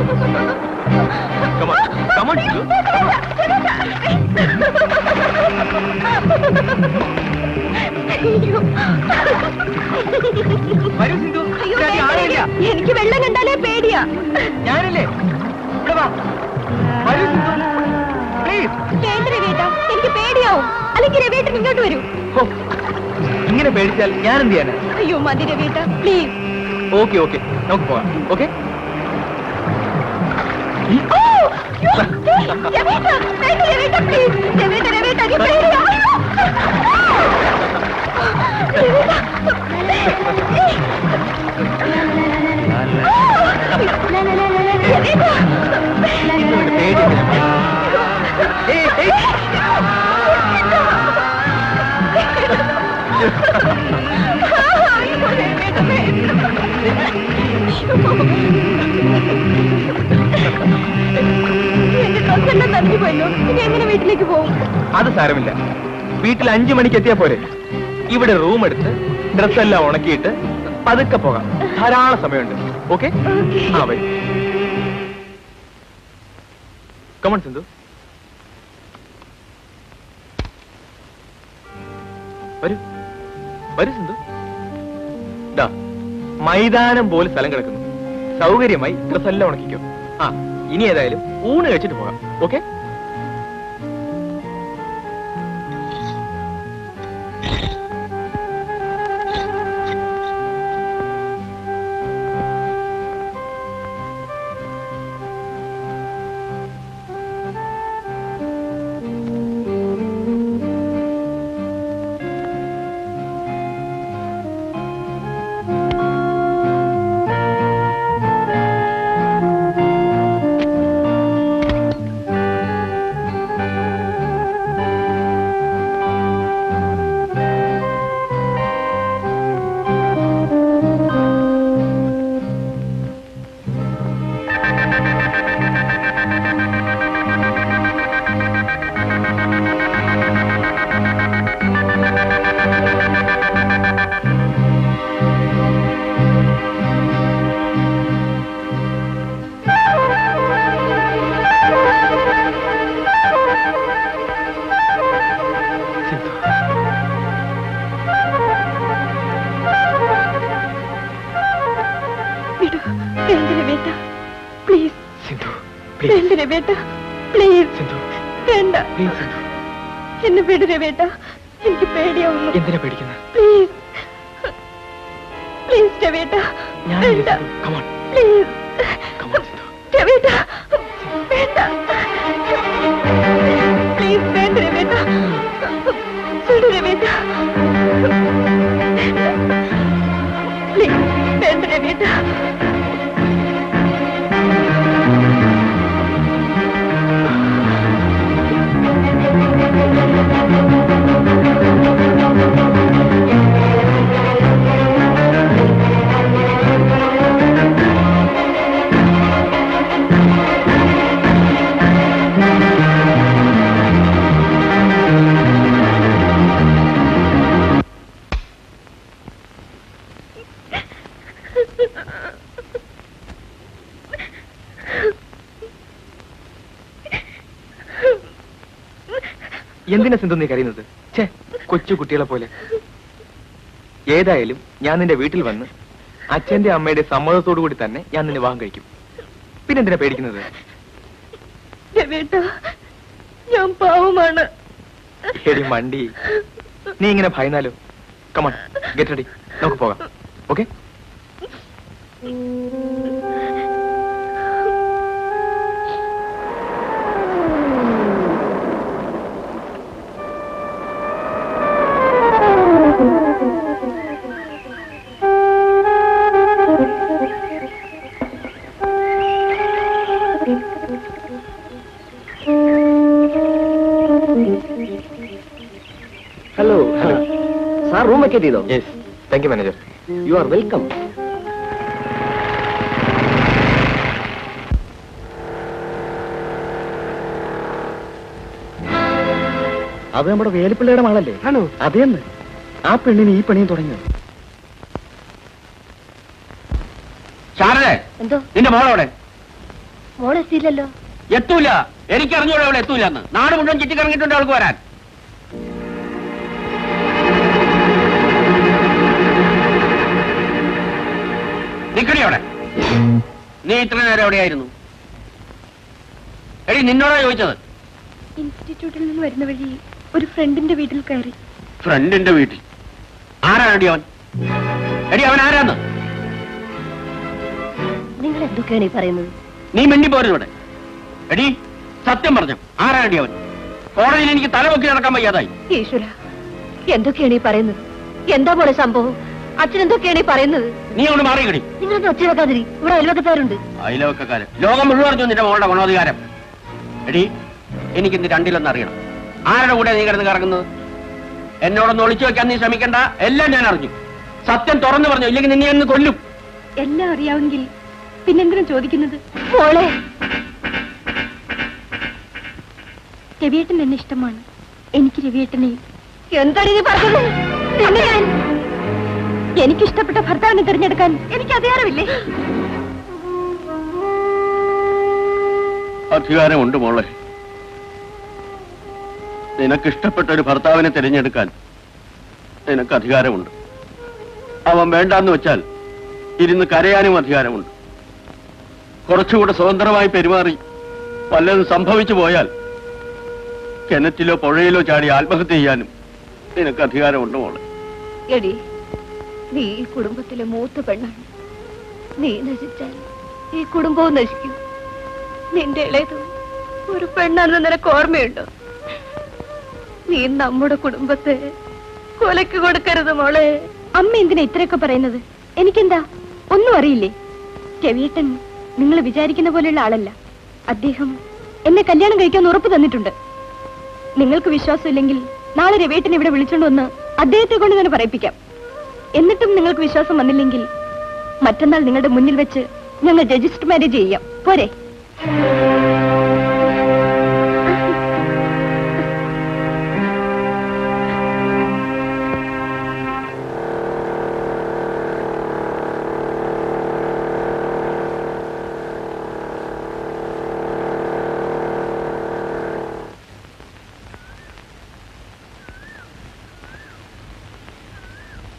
Come on, come on, Sindu. വരൂ സിന്ധു. എനിക്ക് വെള്ളം കണ്ടാലേ പേടിയാ. ഞാനല്ലേ ഇവിടെ വാ. വരൂ സിന്ധു പ്ലീസ്. വേണ്ട രവേട്ട, എനിക്ക് പേടിയാവും. അല്ലെങ്കിൽ രവേട്ടൻ ഇങ്ങോട്ട് വരൂ. ഇങ്ങനെ പേടിച്ചാൽ ഞാൻ എന്ത് ചെയ്യാനാ? അയ്യോ മതി രവേട്ട പ്ലീസ്. ഓക്കെ ഓക്കെ നമുക്ക് പോവാം. ഓക്കെ വീട്ടിലേക്ക് പോകും. അത് സാരമില്ല. വീട്ടിൽ 5 മണിക്ക് എത്തിയാ പോരെ. ഇവിടെ റൂം എടുത്ത് ഡ്രസ്സെല്ലാം ഉണക്കിയിട്ട് പതുക്കെ പോകാം. ധാരാളം സമയമുണ്ട്. ഓക്കെ ആ ബൈ. കമോൺ സിന്ധു. വരൂ വരൂ സിന്ധു. ദാ മൈതാനം പോലെ സ്ഥലം കിടക്കുന്നു. സൗകര്യമായി ഡ്രസ്സെല്ലാം ഉണക്കിക്കോ. ആ ഇനി ഏതായാലും ഊണ് കഴിച്ചിട്ട് പോകാം. ഓക്കെ എന്നെ പേടി രവേട്ട. എനിക്ക് പേടിയാവുന്നു. എന്തിനാ പേടിക്കുന്നത്? പ്ലീസ് പ്ലീസ് രവേട്ട. വേണ്ട പ്ലീസ് രവേട്ട. വേണ്ട പ്ലീസ്. വേണ്ട രവേട്ട. വിടു രവേട്ട. പ്ലീസ് വേണ്ട രവേട്ട. എന്തിനാ സിന്ധു നീ കരയുന്നത്? ഛേ, കൊച്ചു കുട്ടികളെ പോലെ. ഏതായാലും ഞാൻ നിന്റെ വീട്ടിൽ വന്ന് അച്ഛന്റെ അമ്മയുടെ സമ്മതത്തോടു കൂടി തന്നെ ഞാൻ നിന്നെ വിവാഹം കഴിക്കും. പിന്നെന്തിനാ പേടിക്കുന്നത്? ഞാൻ പാവമാണ്. എടി മണ്ടി, നീ ഇങ്ങനെ ഭയന്നാലോ? കമോൺ ഗെറ്റ് റെഡി, നമുക്ക് പോകാം. Okay Hello. Hello. Sir, room vacate ചെയ്തോ? Yes. Thank you, manager. You are welcome. അത് നമ്മുടെ വേലിപ്പിള്ളയുടെ മകളല്ലേ? ആണോ? അതേന്ന്. ആ പെണ്ണിന് ഈ പണിയും തുടങ്ങിയോ? ശാരദേ, എന്തോ നിന്റെ മോളോടെ മോളെത്തിയില്ലല്ലോ. എത്തൂല, എനിക്കറിഞ്ഞൂടെ അവൾ എത്തൂലെന്ന്. നാട് മുഴുവൻ ചുറ്റിക്കറങ്ങിയിട്ടുണ്ട് അവൾക്ക് വരാൻ. നിക്കടി അവിടെ. നീ ഇത്ര നേരം എവിടെയായിരുന്നു? എടി, നിന്നോടാ ചോദിച്ചത്. ഇൻസ്റ്റിറ്റ്യൂട്ടിൽ നിന്ന് വരുന്ന വഴി ഒരു ഫ്രണ്ടിന്റെ വീട്ടിൽ കയറി. ഫ്രണ്ടിന്റെ വീട്ടിൽ? ആരാണ് അവൻ? എടി, അവൻ ആരാന്ന്? നിങ്ങൾ എന്തൊക്കെയാണ് ഈ പറയുന്നത്? നീ മിണ്ടി പോരുന്നവിടെ. എടി, സത്യം പറഞ്ഞു, ആരാണ് അവൻ? കോടതിയിൽ എനിക്ക് തലവൊക്കി നടക്കാൻ വയ്യാതായി. ഈശ്വര, എന്തൊക്കെയാണ് ഈ പറയുന്നത്? എന്താ പോലെ സംഭവം? അച്ഛൻ എന്തൊക്കെയാണ് ഈ പറയുന്നത്? നീ അവിടെ മാറിക്കടി. നിങ്ങളൊന്ന് ഒച്ച വെക്കാതിരി, ഇവിടെ അയൽവക്കക്കാരുണ്ട്. അയലവക്കാരൻ ലോകം മുഴുവൻ അറിഞ്ഞു നിന്റെ മോളുടെ ഗുണോധികാരം. എടി, എനിക്കിന്ന് രണ്ടിലൊന്നും അറിയണം. ആരുടെ കൂടെ നീ കിടന്ന് കറങ്ങുന്നത്? എന്നോടൊന്ന് ഒളിച്ചു വെക്കാൻ നീ ശ്രമിക്കണ്ട. എല്ലാം ഞാൻ അറിഞ്ഞു. സത്യം തുറന്നു പറഞ്ഞു, ഇല്ലെങ്കിൽ നിന്നെ ഒന്ന് കൊല്ലും. എല്ലാം അറിയാമെങ്കിൽ പിന്നെന്തിനും ചോദിക്കുന്നത്? മോളെ, രവിയേട്ടൻ എന്നെ ഇഷ്ടമാണ്. എനിക്ക് രവിയേട്ടനെ. എന്താണ് നീ പറഞ്ഞത്? എനിക്കിഷ്ടപ്പെട്ട ഭർത്താവിനെ തിരഞ്ഞെടുക്കാൻ എനിക്ക് അധികാരമില്ലേ? അധികാരമുണ്ട് മോളെ. നിനക്കിഷ്ടപ്പെട്ട ഒരു ഭർത്താവിനെ തിരഞ്ഞെടുക്കാൻ നിനക്ക് അധികാരമുണ്ട്. അവൻ വേണ്ടാന്ന് വെച്ചാൽ ഇരുന്ന് കരയാനും അധികാരമുണ്ട്. കുറച്ചുകൂടെ സ്വതന്ത്രമായി പെരുമാറി വല്ലതും സംഭവിച്ചു പോയാൽ കിണറ്റിലോ പുഴയിലോ ചാടി ആത്മഹത്യ ചെയ്യാനും നിനക്ക് അധികാരമുണ്ട് മോളെ. എടി, നീ ഈ കുടുംബത്തിലെ മൂത്ത പെണ്ണാണ്. നീ നശിച്ചാൽ ഈ കുടുംബവും നശിക്കും. നിന്റെ ഇളയതും ഒരു പെണ്ണാണെന്ന് നിനക്ക് ഓർമ്മയുണ്ടോ? നീ നമ്മുടെ കുടുംബത്തെ കൊലക്ക് കൊടുക്കരുത് മോളെ. അമ്മ എന്തിനാ ഇത്രയൊക്കെ പറയുന്നത്? എനിക്കെന്താ, ഒന്നും അറിയില്ലേ? രവിയേട്ടൻ നിങ്ങൾ വിചാരിക്കുന്ന പോലെയുള്ള ആളല്ല. അദ്ദേഹം എന്നെ കല്യാണം കഴിക്കാൻ ഉറപ്പ് തന്നിട്ടുണ്ട്. നിങ്ങൾക്ക് വിശ്വാസമില്ലെങ്കിൽ നാളെ രവിയേട്ടൻ ഇവിടെ വിളിച്ചോണ്ട് വന്ന് അദ്ദേഹത്തെ കൊണ്ട് തന്നെ പറയിപ്പിക്കാം. എന്നിട്ടും നിങ്ങൾക്ക് വിശ്വാസം വന്നില്ലെങ്കിൽ മറ്റന്നാൾ നിങ്ങളുടെ മുന്നിൽ വെച്ച് ഞങ്ങൾ രജിസ്റ്റർ മാരേജ് ചെയ്യാം. പോരെ?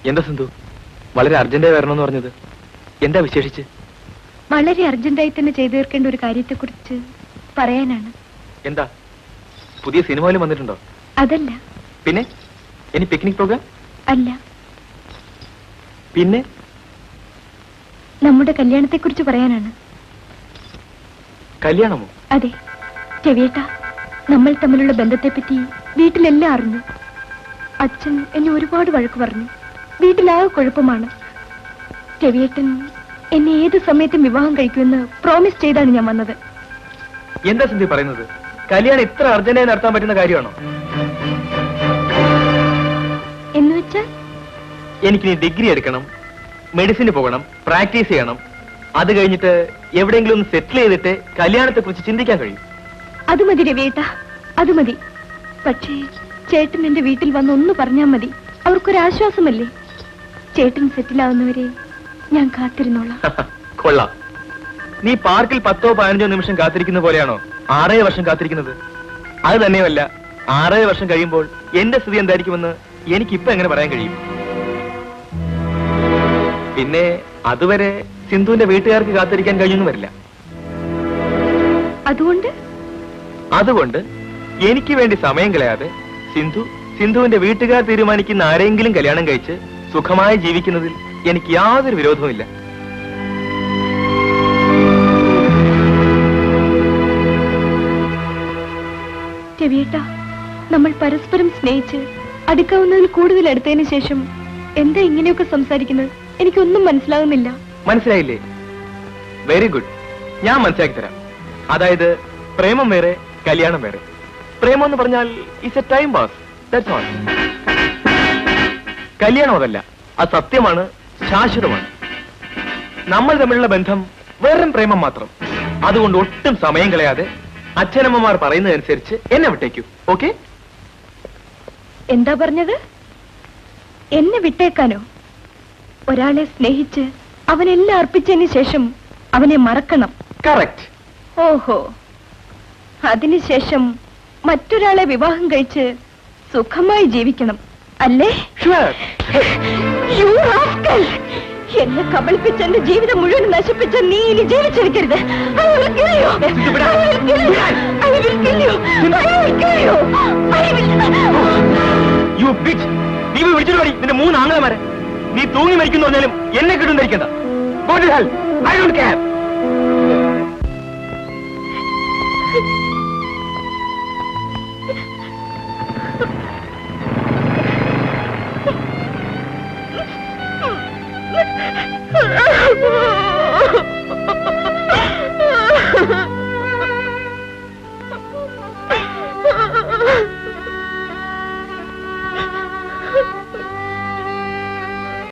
എന്താ സിന്ധു, വളരെ അർജന്റായി വരണമെന്ന് പറഞ്ഞത്? എന്താ വിശേഷിച്ച്? വളരെ അർജന്റായി തന്നെ ചെയ്തു തീർക്കേണ്ട ഒരു കാര്യത്തെ കുറിച്ച് പറയാനാണ്. എന്താ, പുതിയ സിനിമയിലും വന്നിട്ടുണ്ടോ? അതല്ല. പിന്നെ ഇനി പിക്നിക് പ്രോഗ്രാം അല്ല. പിന്നെ നമ്മുടെ കല്യാണത്തെ കുറിച്ച് പറയാനാണ്. കല്യാണമോ? അതെ രവിയേട്ടാ, നമ്മൾ തമ്മിലുള്ള ബന്ധത്തെപ്പറ്റി വീട്ടിലെല്ലാം അറിഞ്ഞു. അച്ഛൻ എന്നെ ഒരുപാട് വഴക്ക് പറഞ്ഞു. വീട്ടിലാകെ കുഴപ്പമാണ്. രവിയേട്ടൻ എന്നെ ഏത് സമയത്തും വിവാഹം കഴിക്കുമെന്ന് പ്രോമിസ് ചെയ്താണ് ഞാൻ വന്നത്. എന്താ സിന്ധു പറയുന്നത്? കല്യാണം ഇത്ര അർജന്റായി നടത്താൻ പറ്റുന്ന കാര്യമാണോ? എന്ന് വെച്ചാൽ എനിക്കിനി ഡിഗ്രി എടുക്കണം, മെഡിസിന് പോകണം, പ്രാക്ടീസ് ചെയ്യണം. അത് കഴിഞ്ഞിട്ട് എവിടെയെങ്കിലും ഒന്ന് സെറ്റിൽ ചെയ്തിട്ട് കല്യാണത്തെ കുറിച്ച് ചിന്തിക്കാൻ കഴിയും. അത് മതി രവിയേട്ടാ, അത് മതി. പക്ഷേ ചേട്ടൻ എന്റെ വീട്ടിൽ വന്ന് ഒന്ന് പറഞ്ഞാൽ മതി. അവർക്കൊരാശ്വാസമല്ലേ? ചേട്ടൻ സെറ്റിലാവുന്നവരെ ഞാൻ കാത്തിരുന്നോളാം. കൊള്ളാം. നീ പാർക്കിൽ 10-15 നിമിഷം കാത്തിരിക്കുന്ന പോലെയാണോ 6 വർഷം കാത്തിരിക്കുന്നത്? അത് തന്നെയുമല്ല, 6 വർഷം കഴിയുമ്പോൾ എന്റെ സ്ഥിതി എന്തായിരിക്കുമെന്ന് എനിക്കിപ്പോ എങ്ങനെ പറയാൻ കഴിയും? പിന്നെ അതുവരെ സിന്ധുവിന്റെ വീട്ടുകാർക്ക് കാത്തിരിക്കാൻ കഴിയുമെന്ന് വരില്ല. അതുകൊണ്ട് എനിക്ക് വേണ്ടി സമയം കളയാതെ സിന്ധുവിന്റെ വീട്ടുകാർ തീരുമാനിക്കുന്ന ആരെങ്കിലും കല്യാണം കഴിച്ച് സുഖമായി ജീവിക്കുന്നതിൽ എനിക്ക് യാതൊരു വിരോധവുമില്ല. രവിയേട്ടാ, നമ്മൾ പരസ്പരം സ്നേഹിച്ച് അടുക്കാവുന്നതിൽ കൂടുതൽ അടുത്തതിന് ശേഷം എന്താ ഇങ്ങനെയൊക്കെ സംസാരിക്കുന്നത്? എനിക്കൊന്നും മനസ്സിലാകുന്നില്ല. മനസ്സിലായില്ലേ? വെരി ഗുഡ്, ഞാൻ മനസ്സിലാക്കി തരാം. അതായത് പ്രേമം വേറെ, കല്യാണം വേറെ. പ്രേമം എന്ന് പറഞ്ഞാൽ it's A time pass, that's all. കല്യാണം അതല്ല, അത് സത്യമാണ്, ശാശ്വതമാണ്. നമ്മൾ തമ്മിലുള്ള ബന്ധം വെറും പ്രേമം മാത്രം. അതുകൊണ്ട് ഒട്ടും സമയം കളയാതെ അച്ഛനമ്മമാർ പറയുന്നതനുസരിച്ച് എന്നെ വിട്ടേക്കൂ. ഓക്കെ? എന്താ പറഞ്ഞത്? എന്നെ വിട്ടേക്കാനോ? ഒരാളെ സ്നേഹിച്ച് അവനെല്ലാം അർപ്പിച്ചതിന് ശേഷം അവനെ മറക്കണം. കറക്റ്റ്. ഓഹോ, അതിനുശേഷം മറ്റൊരാളെ വിവാഹം കഴിച്ച് സുഖമായി ജീവിക്കണം അല്ലേ? You rascal! എന്നെ കബളിപ്പിച്ച് എന്റെ ജീവിതം മുഴുവൻ നശിപ്പിച്ച നീ ഇനി ജീവിച്ചിരിക്കരുത്. I will kill you. I will kill you. I will kill you. I will kill you. I will... You bitch! നീ വിളിച്ചിട്ട് പടി നിന്റെ 3 ആങ്ങളമാരെ. നീ തൂങ്ങി മരിക്കുന്നു പറഞ്ഞാലും എന്നെ കിട്ടും ധരിക്കണ്ട. Go to hell. I don't care.